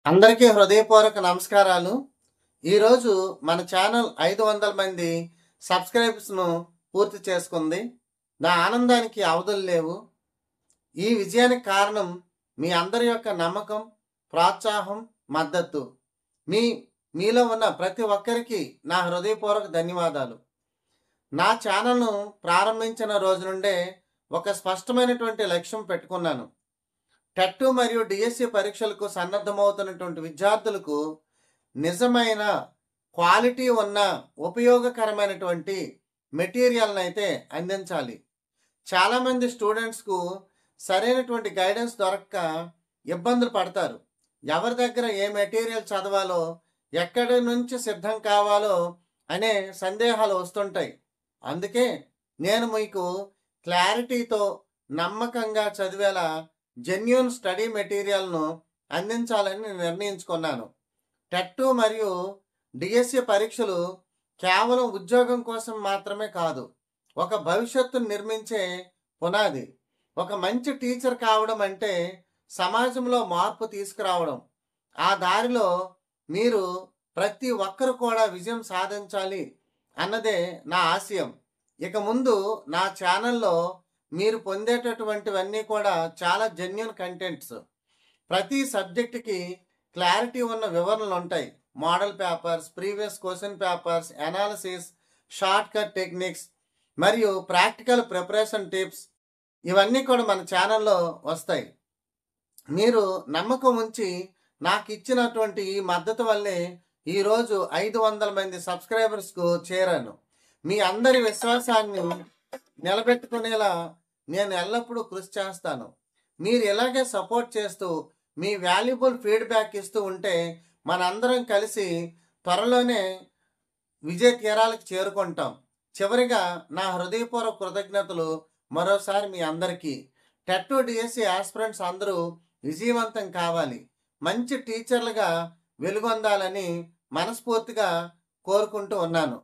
అందరికీ హృదయపూర్వక నమస్కారాలు. ఈరోజు మన ఛానల్ 500 మంది సబ్స్క్రైబర్స్‌ను పూర్తి చేసుకుంది. నా ఆనందానికి అవధులు లేవు. ఈ విజయానికి కారణం మీ అందరి యొక్క నమ్మకం, ప్రోత్సాహం, మద్దతు. మీలో ఉన్న ప్రతి ఒక్కరికి నా హృదయపూర్వక ధన్యవాదాలు. నా ఛానల్‌ను ప్రారంభించిన రోజు నుండే ఒక స్పష్టమైనటువంటి లక్ష్యం పెట్టుకున్నాను. టెట్ మరియు డిఎస్సి పరీక్షలకు సన్నద్ధమవుతున్నటువంటి విద్యార్థులకు నిజమైన క్వాలిటీ ఉన్న ఉపయోగకరమైనటువంటి మెటీరియల్ని అయితే అందించాలి. చాలామంది స్టూడెంట్స్కు సరైనటువంటి గైడెన్స్ దొరక్క ఇబ్బందులు పడతారు. ఎవరి దగ్గర ఏ మెటీరియల్ చదవాలో, ఎక్కడి నుంచి సిద్ధం కావాలో అనే సందేహాలు వస్తుంటాయి. అందుకే నేను మీకు క్లారిటీతో నమ్మకంగా చదివేలా జెన్యూన్ స్టడీ మెటీరియల్ను అందించాలని నిర్ణయించుకున్నాను. టెట్ మరియు డిఎస్సి పరీక్షలు కేవలం ఉద్యోగం కోసం మాత్రమే కాదు, ఒక భవిష్యత్తును నిర్మించే పునాది. ఒక మంచి టీచర్ కావడం అంటే సమాజంలో మార్పు తీసుకురావడం. ఆ దారిలో మీరు ప్రతి ఒక్కరు కూడా విజయం సాధించాలి అన్నదే నా ఆశయం. ఇక ముందు నా ఛానల్లో మీరు పొందేటటువంటివన్నీ కూడా చాలా జెన్యూన్ కంటెంట్స్. ప్రతి సబ్జెక్టుకి క్లారిటీ ఉన్న వివరణలు ఉంటాయి. Model papers, previous question papers, analysis, short cut techniques మరియు ప్రాక్టికల్ ప్రిపరేషన్ టిప్స్ ఇవన్నీ కూడా మన ఛానల్లో వస్తాయి. మీరు నమ్మకం ఉంచి నాకు ఇచ్చినటువంటి ఈ మద్దతు వల్లే ఈరోజు 500 మంది సబ్స్క్రైబర్స్కు చేరాను. మీ అందరి విశ్వాసాన్ని నిలబెట్టుకునేలా నేను ఎల్లప్పుడూ కృషి చేస్తాను. మీరు ఇలాగే సపోర్ట్ చేస్తూ మీ వాల్యుబుల్ ఫీడ్బ్యాక్ ఇస్తూ ఉంటే మనందరం కలిసి త్వరలోనే విజయ తీరాలకు చేరుకుంటాం. చివరిగా నా హృదయపూర్వక కృతజ్ఞతలు మరోసారి మీ అందరికీ. టెట్ డిఎస్సి ఆస్పిరెంట్స్ అందరూ విజయవంతం కావాలి, మంచి టీచర్లుగా వెలుగొందాలని మనస్ఫూర్తిగా కోరుకుంటూ ఉన్నాను.